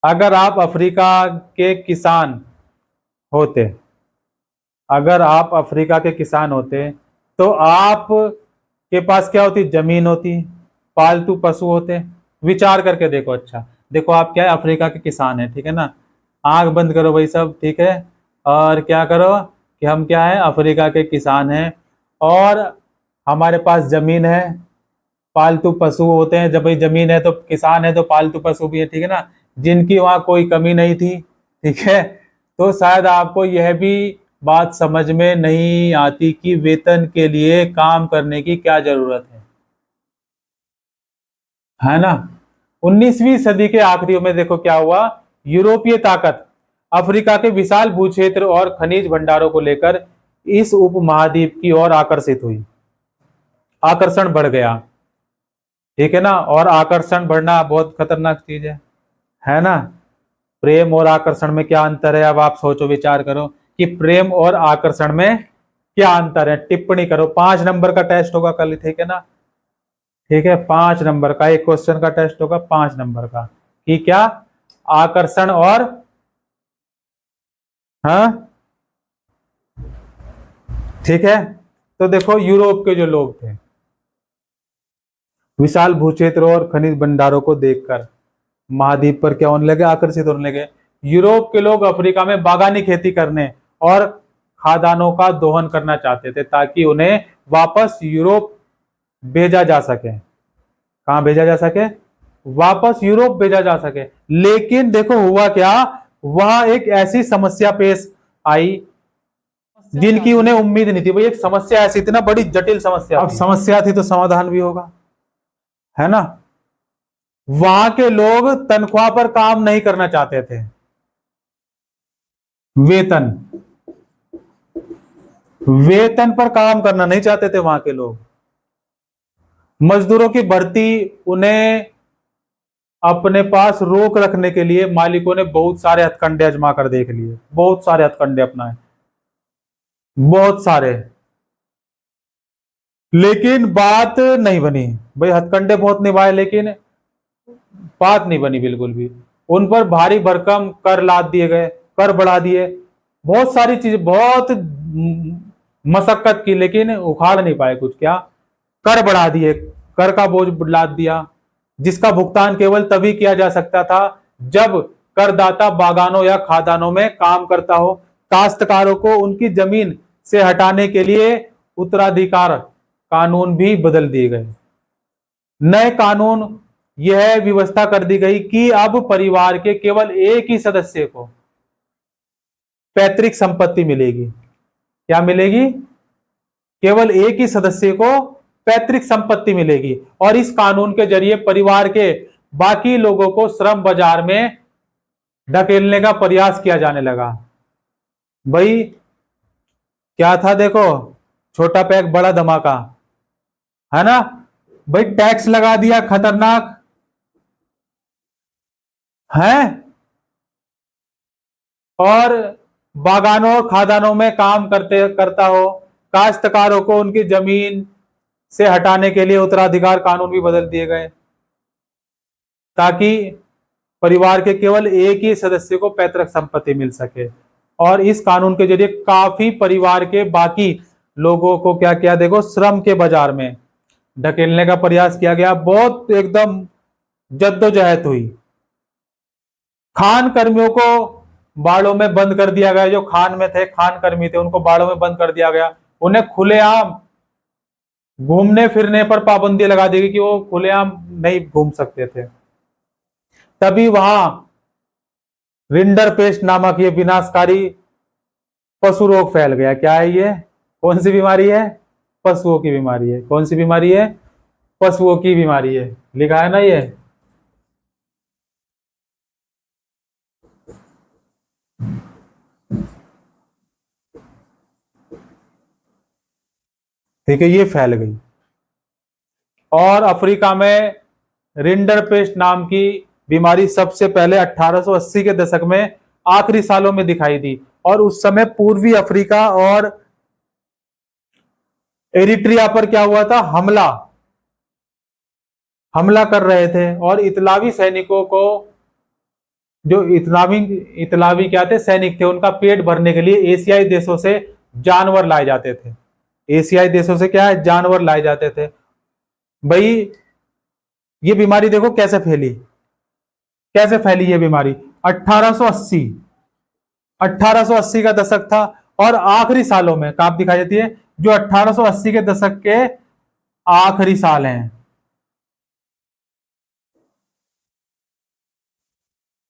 अगर आप अफ्रीका के किसान होते, अगर आप अफ्रीका के किसान होते तो आप के पास क्या होती? जमीन होती, पालतू पशु होते। विचार करके देखो। अच्छा देखो, आप क्या है, अफ्रीका के किसान है, ठीक है ना। आंख बंद करो भाई सब, ठीक है। और क्या करो कि हम क्या है, अफ्रीका के किसान हैं, और हमारे पास जमीन है, पालतू पशु होते हैं। जब भाई जमीन है तो किसान है, तो पालतू पशु भी है, ठीक है ना। जिनकी वहां कोई कमी नहीं थी, ठीक है। तो शायद आपको यह भी बात समझ में नहीं आती कि वेतन के लिए काम करने की क्या जरूरत है ना। 19वीं सदी के आखिरी में देखो क्या हुआ। यूरोपीय ताकत अफ्रीका के विशाल भूक्षेत्र और खनिज भंडारों को लेकर इस उपमहाद्वीप की ओर आकर्षित हुई। आकर्षण बढ़ गया, ठीक है ना। और आकर्षण बढ़ना बहुत खतरनाक चीज है ना। प्रेम और आकर्षण में क्या अंतर है? अब आप सोचो, विचार करो कि प्रेम और आकर्षण में क्या अंतर है। टिप्पणी करो। 5 नंबर का टेस्ट होगा कल, ठीक है ना। ठीक है, 5 नंबर का एक क्वेश्चन का टेस्ट होगा, 5 नंबर का, कि क्या आकर्षण और, हाँ ठीक है। तो देखो, यूरोप के जो लोग थे, विशाल भूक्षेत्र और खनिज भंडारों को देखकर महाद्वीप पर क्या होने लगे? आकर्षित होने लगे। यूरोप के लोग अफ्रीका में बागानी खेती करने और खाद्यान्नों का दोहन करना चाहते थे, ताकि उन्हें वापस यूरोप भेजा जा सके। कहां भेजा जा सके? वापस यूरोप भेजा जा सके। लेकिन देखो हुआ क्या, वहां एक ऐसी समस्या पेश आई जिनकी उन्हें उम्मीद नहीं थी। भाई एक समस्या ऐसी थी ना, बड़ी जटिल समस्या। अब समस्या थी तो समाधान भी होगा, है ना। वहां के लोग तनख्वाह पर काम नहीं करना चाहते थे, वेतन, वेतन पर काम करना नहीं चाहते थे वहां के लोग। मजदूरों की भर्ती उन्हें अपने पास रोक रखने के लिए मालिकों ने बहुत सारे हथकंडे आजमा कर देख लिए, बहुत सारे हथकंडे अपनाए, बहुत सारे। लेकिन बात नहीं बनी। भाई हथकंडे बहुत निभाए, लेकिन बात नहीं बनी बिल्कुल भी। उन पर भारी भरकम कर लाद दिए गए, कर बढ़ा दिए, बहुत सारी चीज, बहुत मशक्कत की, लेकिन उखाड़ नहीं पाए कुछ। क्या? कर बढ़ा दिए, कर का बोझ लाद दिया, जिसका भुगतान केवल तभी किया जा सकता था जब करदाता बागानों या खादानों में काम करता हो। काश्तकारों को उनकी जमीन से हटाने के लिए उत्तराधिकार कानून भी बदल दिए गए। नए कानून यह व्यवस्था कर दी गई कि अब परिवार के केवल एक ही सदस्य को पैतृक संपत्ति मिलेगी। क्या मिलेगी? केवल एक ही सदस्य को पैतृक संपत्ति मिलेगी। और इस कानून के जरिए परिवार के बाकी लोगों को श्रम बाजार में धकेलने का प्रयास किया जाने लगा। भाई क्या था देखो, छोटा पैक बड़ा धमाका, है ना। भाई टैक्स लगा दिया खतरनाक, है। और बागानों और खादानों में काम करता हो काश्तकारों को उनकी जमीन से हटाने के लिए उत्तराधिकार कानून भी बदल दिए गए, ताकि परिवार के केवल एक ही सदस्य को पैतृक संपत्ति मिल सके। और इस कानून के जरिए काफी परिवार के बाकी लोगों को क्या किया देखो, श्रम के बाजार में ढकेलने का प्रयास किया गया। बहुत एकदम जद्दोजहद हुई। खान कर्मियों को बाड़ों में बंद कर दिया गया। जो खान में थे, खान कर्मी थे, उनको बाड़ों में बंद कर दिया गया। उन्हें खुलेआम घूमने फिरने पर पाबंदी लगा दी गई कि वो खुलेआम नहीं घूम सकते थे। तभी वहां रिंडर पेस्ट नामक ये विनाशकारी पशु रोग फैल गया। क्या है ये? कौन सी बीमारी है? पशुओं की बीमारी है। कौन सी बीमारी है? पशुओं की बीमारी है। लिखा है ना ये। ठीक है, ये फैल गई। और अफ्रीका में रिंडर पेस्ट नाम की बीमारी सबसे पहले 1880 के दशक में आखिरी सालों में दिखाई दी। और उस समय पूर्वी अफ्रीका और एरिट्रिया पर क्या हुआ था? हमला, हमला कर रहे थे। और इतालवी सैनिकों को जो इतालवी क्या थे, सैनिक थे, उनका पेट भरने के लिए एशियाई देशों से जानवर लाए जाते थे। एशियाई देशों से क्या है, जानवर लाए जाते थे। भाई ये बीमारी देखो कैसे फैली, कैसे फैली ये बीमारी। 1880 1880 का दशक था, और आखिरी सालों में कहां दिखाई देती है, जो 1880 के दशक के आखिरी साल हैं,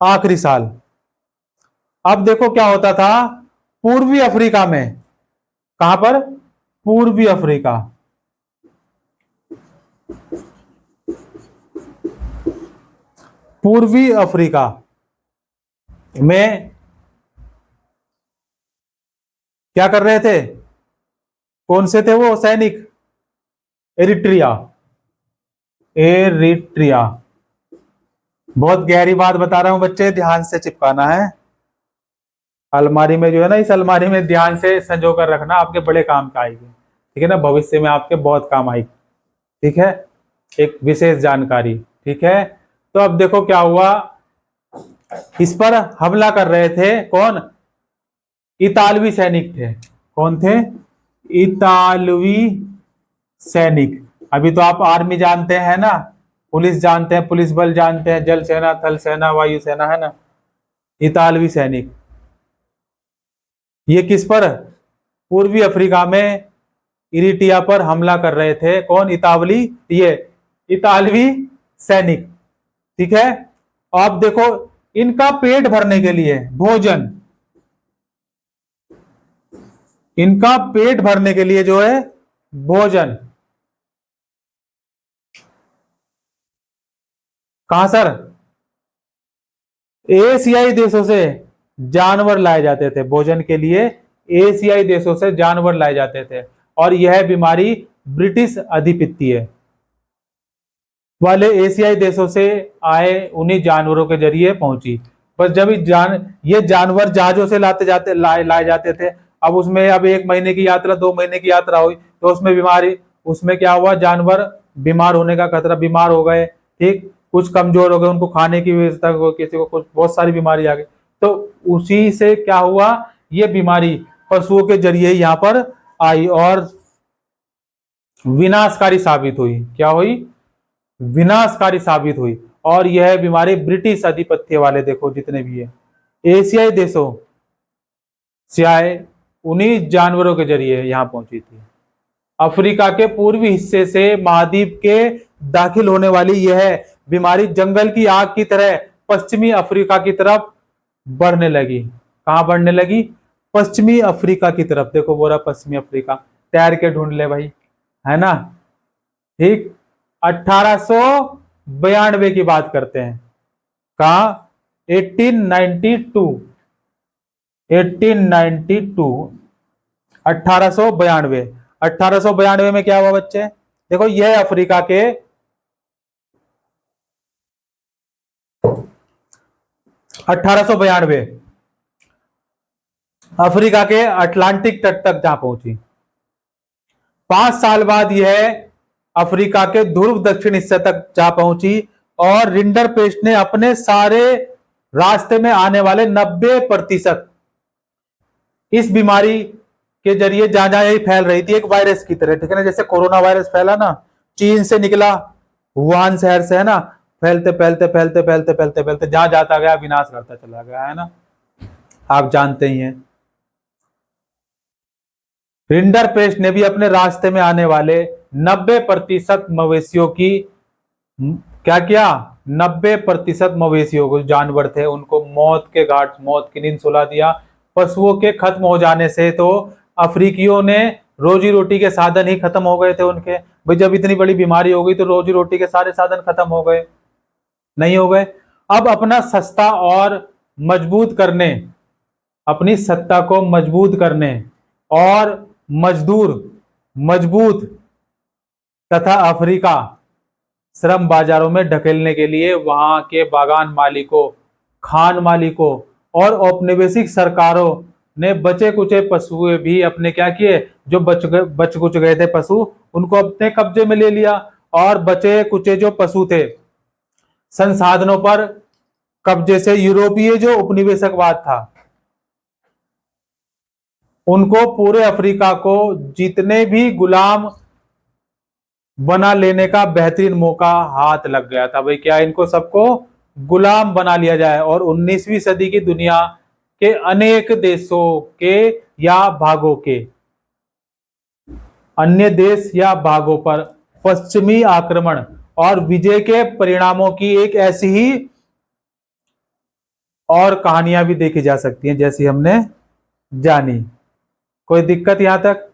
आखिरी साल। अब देखो क्या होता था पूर्वी अफ्रीका में, कहां पर, पूर्वी अफ्रीका, पूर्वी अफ्रीका में क्या कर रहे थे, कौन से थे वो सैनिक, एरिट्रिया, एरिट्रिया। बहुत गहरी बात बता रहा हूं बच्चे, ध्यान से चिपकाना है अलमारी में, जो है ना, इस अलमारी में ध्यान से संजो कर रखना, आपके बड़े काम का आएगी, ठीक है ना, भविष्य में आपके बहुत काम आएगी, ठीक है, एक विशेष जानकारी, ठीक है। तो अब देखो क्या हुआ, इस पर हमला कर रहे थे कौन, इतालवी सैनिक थे। कौन थे, इतालवी सैनिक। अभी तो आप आर्मी जानते हैं ना, पुलिस जानते हैं, पुलिस बल जानते हैं, जल सेना, थल सेना, वायु सेना, है ना। इतालवी सैनिक ये किस पर, पूर्वी अफ्रीका में इरिटिया पर हमला कर रहे थे, कौन, ये इतालवी सैनिक, ठीक है। अब देखो इनका पेट भरने के लिए भोजन, इनका पेट भरने के लिए जो है भोजन, कहां सर, एशियाई देशों से जानवर लाए जाते थे भोजन के लिए, एशियाई देशों से जानवर लाए जाते थे। और यह बीमारी ब्रिटिश आधिपत्य वाले एशियाई देशों से आए उन्हीं जानवरों के जरिए पहुंची। बस जब ये जानवर जहाजों से लाए जाते थे, अब उसमें अब 1 महीने की यात्रा, 2 महीने की यात्रा हुई, तो उसमें बीमारी, उसमें क्या हुआ, जानवर बीमार होने का खतरा, बीमार हो गए, ठीक, कुछ कमजोर हो गए, उनको खाने की व्यवस्था, किसी को कुछ, बहुत सारी बीमारी आ गई। तो उसी से क्या हुआ, ये बीमारी पशुओं के जरिए यहाँ पर आई और विनाशकारी साबित हुई। क्या हुई, विनाशकारी साबित हुई। और यह बीमारी ब्रिटिश आधिपत्य वाले, देखो जितने भी है एशियाई देशों से आए उन्हीं जानवरों के जरिए यहां पहुंची थी। अफ्रीका के पूर्वी हिस्से से महाद्वीप के दाखिल होने वाली यह बीमारी जंगल की आग की तरह पश्चिमी अफ्रीका की तरफ बढ़ने लगी। कहां बढ़ने लगी, पश्चिमी अफ्रीका की तरफ। देखो बोला पश्चिमी अफ्रीका, तैर के ढूंढ ले भाई, है ना, ठीक। 1892 की बात करते हैं, कहा 1892, 1892 में क्या हुआ बच्चे, देखो यह अफ्रीका के 1892 अफ्रीका के अटलांटिक तट तक जहां पहुंची। 5 साल बाद यह अफ्रीका के ध्रुव दक्षिण हिस्से तक जा पहुंची, और रिंडर पेस्ट ने अपने सारे रास्ते में आने वाले 90% इस बीमारी के जरिए जहां जहां यही फैल रही थी, एक वायरस की तरह, ठीक है ना, जैसे कोरोना वायरस फैला ना, चीन से निकला, वुहान शहर से, है ना, फैलते फैलते फैलते फैलते फैलते फैलते जहां जाता गया विनाश करता चला गया, है ना, आप जानते ही हैं। रिंडर पेस्ट ने भी अपने रास्ते में आने वाले 90% मवेशियों की क्या किया, 90% मवेशियों को, जानवर थे, उनको मौत के घाट, मौत की नींद सुला दिया। पशुओं के खत्म हो जाने से तो अफ्रीकियों ने रोजी रोटी के साधन ही खत्म हो गए थे उनके। भाई जब इतनी बड़ी बीमारी हो गई तो रोजी रोटी के सारे साधन खत्म हो गए, नहीं हो गए। अब अपना सस्ता और मजबूत करने, अपनी सत्ता को मजबूत करने और मजदूर मजबूत तथा अफ्रीका श्रम बाजारों में ढकेलने के लिए वहां के बागान मालिकों, खान मालिकों और औपनिवेशिक सरकारों ने बचे कुचे पशु भी अपने क्या किए, जो बच कुच गए थे पशु, उनको अपने कब्जे में ले लिया। और बचे कुचे जो पशु थे, संसाधनों पर कब्जे से यूरोपीय जो उपनिवेशकवाद था, उनको पूरे अफ्रीका को जितने भी गुलाम बना लेने का बेहतरीन मौका हाथ लग गया था। भाई क्या इनको सबको गुलाम बना लिया जाए और 19वीं सदी की दुनिया के अनेक देशों के या भागों के, अन्य देश या भागों पर पश्चिमी आक्रमण और विजय के परिणामों की एक ऐसी ही और कहानियां भी देखी जा सकती हैं जैसी हमने जानी। कोई दिक्कत यहां तक?